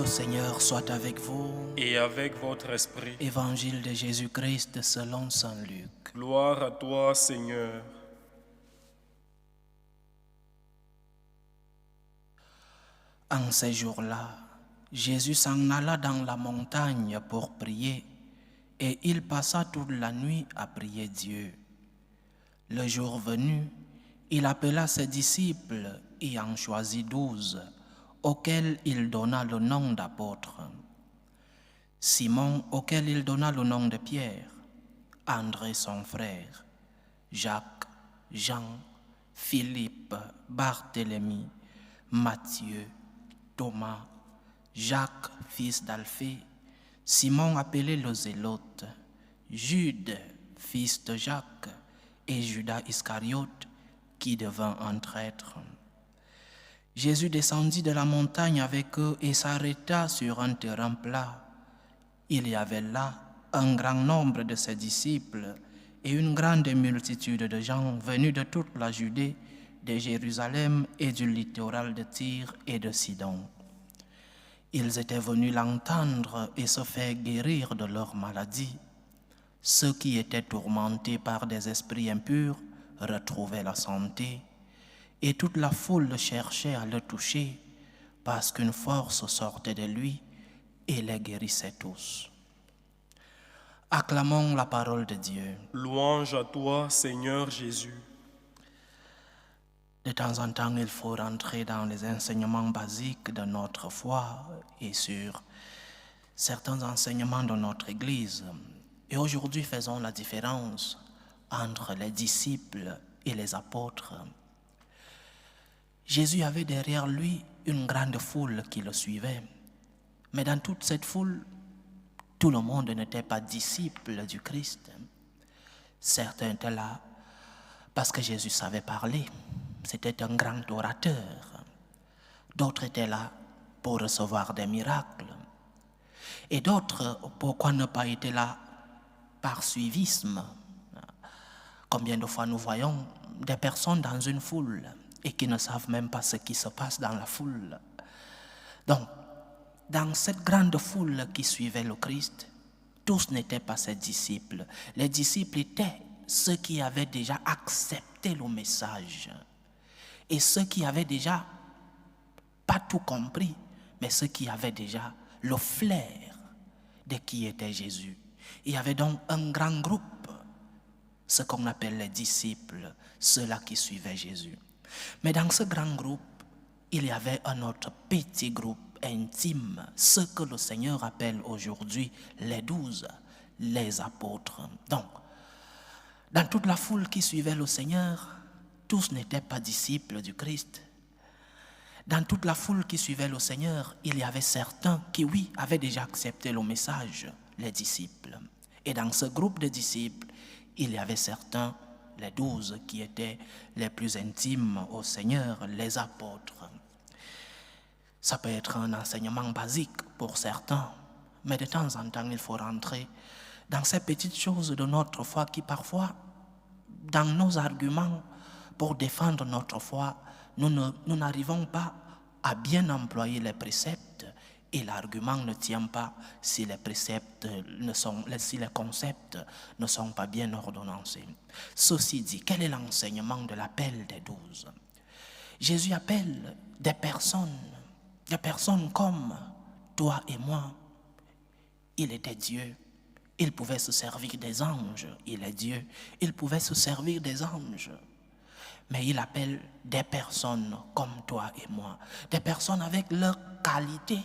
Seigneur soit avec vous. Et avec votre esprit. Évangile de Jésus-Christ selon saint Luc. Gloire à toi, Seigneur. En ces jours-là, Jésus s'en alla dans la montagne pour prier, et il passa toute la nuit à prier Dieu. Le jour venu, il appela ses disciples et en choisit 12, auxquels il donna le nom d'apôtres. Simon, auquel il donna le nom de Pierre, André son frère, Jacques, Jean, Philippe, Barthélemy, Matthieu, Thomas, Jacques, fils d'Alphée, Simon appelé le Zélote, Jude, fils de Jacques, et Judas Iscariote, qui devint un traître. Jésus descendit de la montagne avec eux et s'arrêta sur un terrain plat. Il y avait là un grand nombre de ses disciples et une grande multitude de gens venus de toute la Judée, de Jérusalem et du littoral de Tyr et de Sidon. Ils étaient venus l'entendre et se faire guérir de leur maladie. Ceux qui étaient tourmentés par des esprits impurs retrouvaient la santé, et toute la foule cherchait à le toucher, parce qu'une force sortait de lui et les guérissait tous. Acclamons la parole de Dieu. Louange à toi, Seigneur Jésus. De temps en temps, il faut rentrer dans les enseignements basiques de notre foi et sur certains enseignements de notre Église. Et aujourd'hui, faisons la différence entre les disciples et les apôtres. Jésus avait derrière lui une grande foule qui le suivait. Mais dans toute cette foule, tout le monde n'était pas disciple du Christ. Certains étaient là parce que Jésus savait parler. C'était un grand orateur. D'autres étaient là pour recevoir des miracles. Et d'autres, pourquoi ne pas être là par suivisme? Combien de fois nous voyons des personnes dans une foule et qui ne savent même pas ce qui se passe dans la foule. Donc, dans cette grande foule qui suivait le Christ, tous n'étaient pas ses disciples. Les disciples étaient ceux qui avaient déjà accepté le message. Et ceux qui avaient déjà, pas tout compris, mais ceux qui avaient déjà le flair de qui était Jésus. Il y avait donc un grand groupe, ce qu'on appelle les disciples, ceux-là qui suivaient Jésus. Mais dans ce grand groupe, il y avait un autre petit groupe intime, ce que le Seigneur appelle aujourd'hui les 12, les apôtres. Donc, dans toute la foule qui suivait le Seigneur, tous n'étaient pas disciples du Christ. Dans toute la foule qui suivait le Seigneur, il y avait certains qui, oui, avaient déjà accepté le message, les disciples. Et dans ce groupe de disciples, il y avait certains, les 12, qui étaient les plus intimes au Seigneur, les apôtres. Ça peut être un enseignement basique pour certains, mais de temps en temps, il faut rentrer dans ces petites choses de notre foi qui parfois, dans nos arguments pour défendre notre foi, nous n'arrivons pas à bien employer les préceptes et l'argument ne tient pas si les préceptes si les concepts ne sont pas bien ordonnancés. Ceci dit, quel est l'enseignement de l'appel des 12? Jésus appelle des personnes comme toi et moi. Il était Dieu. Il pouvait se servir des anges. Il est Dieu. Il pouvait se servir des anges. Mais il appelle des personnes comme toi et moi. Des personnes avec leurs qualités,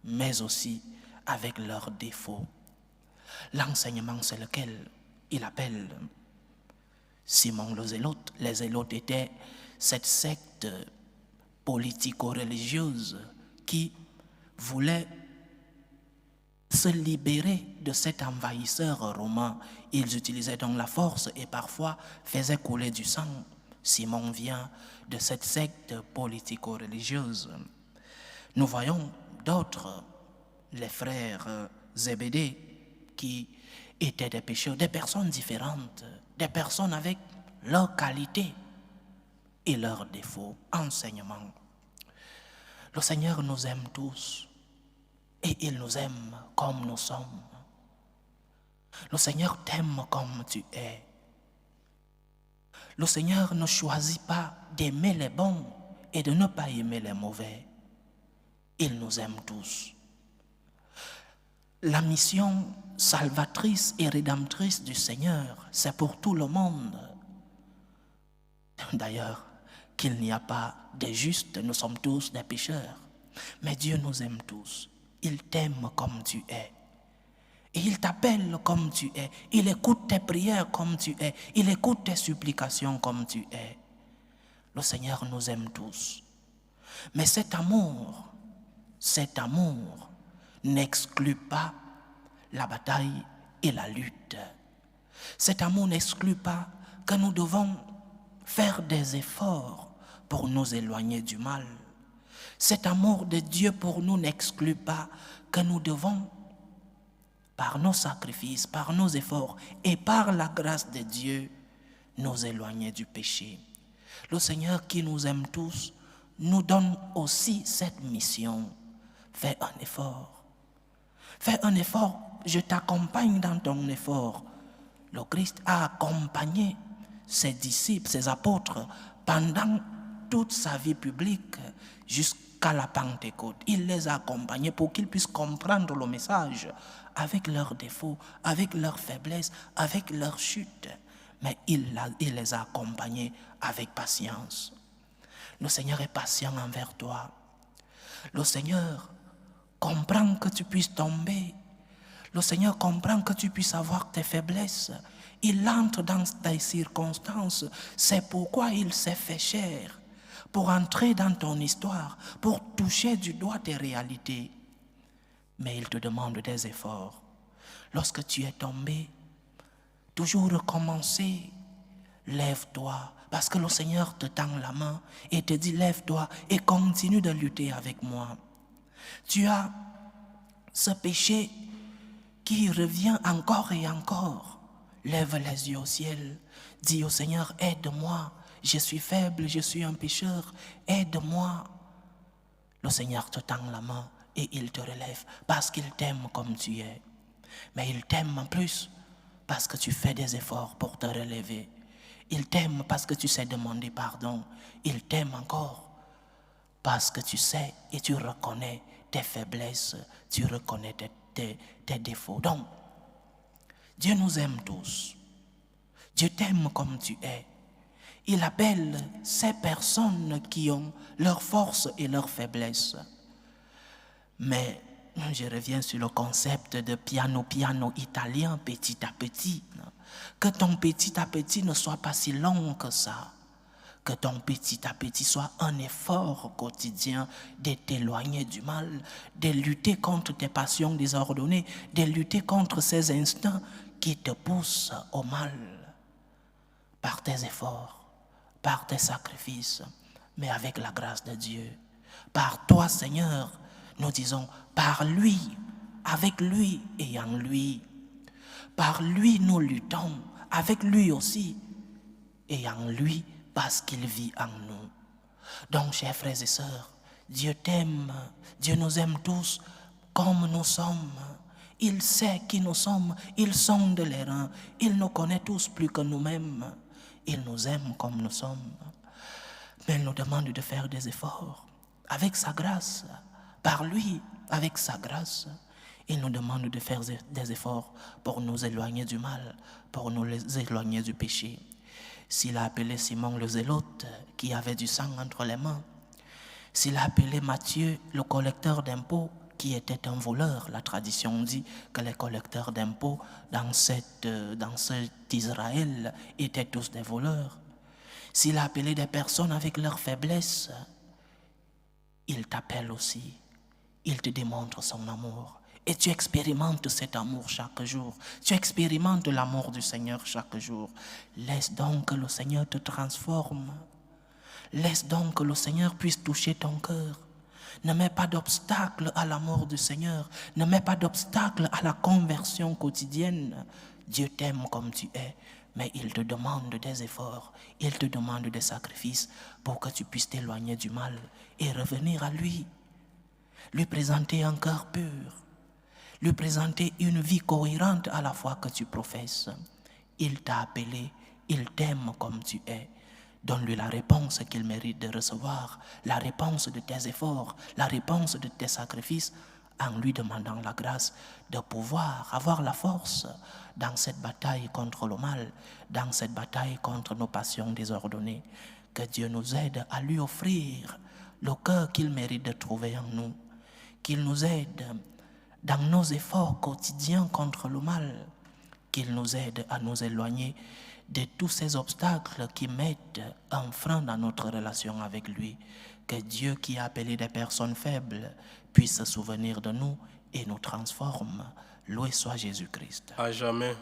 mais aussi avec leurs défauts. L'enseignement, c'est lequel il appelle Simon le Zélote. Les Zélotes étaient cette secte politico-religieuse qui voulait se libérer de cet envahisseur romain. Ils utilisaient donc la force et parfois faisaient couler du sang. Simon vient de cette secte politico-religieuse. Nous voyons d'autres, les frères Zébédée, qui étaient des pécheurs, des personnes différentes, des personnes avec leurs qualités et leurs défauts. Enseignement. Le Seigneur nous aime tous. et il nous aime comme nous sommes. Le Seigneur t'aime comme tu es. Le Seigneur ne choisit pas d'aimer les bons et de ne pas aimer les mauvais. Il nous aime tous. La mission salvatrice et rédemptrice du Seigneur, c'est pour tout le monde. D'ailleurs, qu'il n'y a pas de justes, nous sommes tous des pécheurs. Mais Dieu nous aime tous. Il t'aime comme tu es. Et il t'appelle comme tu es. Il écoute tes prières comme tu es. Il écoute tes supplications comme tu es. Le Seigneur nous aime tous. Mais cet amour n'exclut pas la bataille et la lutte. Cet amour n'exclut pas que nous devons faire des efforts pour nous éloigner du mal. Cet amour de Dieu pour nous n'exclut pas que nous devons, par nos sacrifices, par nos efforts et par la grâce de Dieu, nous éloigner du péché. Le Seigneur qui nous aime tous nous donne aussi cette mission. Fais un effort. Fais un effort. Je t'accompagne dans ton effort. Le Christ a accompagné ses disciples, ses apôtres, pendant toute sa vie publique jusqu'à la Pentecôte. Il les a accompagnés pour qu'ils puissent comprendre le message avec leurs défauts, avec leurs faiblesses, avec leurs chutes. Mais il les a accompagnés avec patience. Le Seigneur est patient envers toi. Le Seigneur comprend que tu puisses tomber. Le Seigneur comprend que tu puisses avoir tes faiblesses. Il entre dans tes circonstances. C'est pourquoi il s'est fait chair, pour entrer dans ton histoire, pour toucher du doigt tes réalités. Mais il te demande des efforts. Lorsque tu es tombé, toujours recommencer, lève-toi, parce que le Seigneur te tend la main et te dit lève-toi et continue de lutter avec moi. Tu as ce péché qui revient encore et encore. Lève les yeux au ciel, dis au Seigneur, aide-moi, je suis faible, je suis un pécheur, aide-moi. Le Seigneur te tend la main et il te relève parce qu'il t'aime comme tu es. Mais il t'aime en plus parce que tu fais des efforts pour te relever. Il t'aime parce que tu sais demander pardon. Il t'aime encore parce que tu sais et tu reconnais tes faiblesses, tu reconnais tes défauts. Donc, Dieu nous aime tous. Dieu t'aime comme tu es. Il appelle ces personnes qui ont leurs forces et leurs faiblesses. Mais je reviens sur le concept de piano italien, petit à petit. Que ton petit à petit ne soit pas si long que ça. Que ton petit à petit soit un effort quotidien de t'éloigner du mal, de lutter contre tes passions désordonnées, de lutter contre ces instincts qui te poussent au mal. Par tes efforts, par tes sacrifices, mais avec la grâce de Dieu. Par toi, Seigneur, nous disons, par lui, avec lui et en lui. Par lui, nous luttons, avec lui aussi, et en lui, parce qu'il vit en nous. Donc, chers frères et sœurs, Dieu t'aime, Dieu nous aime tous comme nous sommes. Il sait qui nous sommes, il sonde les reins, il nous connaît tous plus que nous-mêmes. Il nous aime comme nous sommes. Mais il nous demande de faire des efforts avec sa grâce, par lui, avec sa grâce. Il nous demande de faire des efforts pour nous éloigner du mal, pour nous éloigner du péché. S'il a appelé Simon le zélote, qui avait du sang entre les mains, s'il a appelé Matthieu, le collecteur d'impôts, qui était un voleur, la tradition dit que les collecteurs d'impôts dans cet Israël étaient tous des voleurs. S'il a appelé des personnes avec leurs faiblesses, il t'appelle aussi, il te démontre son amour. Et tu expérimentes cet amour chaque jour. Tu expérimentes l'amour du Seigneur chaque jour. Laisse donc que le Seigneur te transforme. Laisse donc que le Seigneur puisse toucher ton cœur. Ne mets pas d'obstacle à l'amour du Seigneur. Ne mets pas d'obstacle à la conversion quotidienne. Dieu t'aime comme tu es, mais il te demande des efforts. Il te demande des sacrifices pour que tu puisses t'éloigner du mal et revenir à lui. lui présenter un cœur pur, lui présenter une vie cohérente à la foi que tu professes. Il t'a appelé, il t'aime comme tu es. Donne-lui la réponse qu'il mérite de recevoir, la réponse de tes efforts, la réponse de tes sacrifices, en lui demandant la grâce de pouvoir avoir la force dans cette bataille contre le mal, dans cette bataille contre nos passions désordonnées. Que Dieu nous aide à lui offrir le cœur qu'il mérite de trouver en nous, qu'il nous aide dans nos efforts quotidiens contre le mal, qu'il nous aide à nous éloigner de tous ces obstacles qui mettent un frein dans notre relation avec lui. Que Dieu qui a appelé des personnes faibles puisse se souvenir de nous et nous transforme. Loué soit Jésus-Christ. À jamais.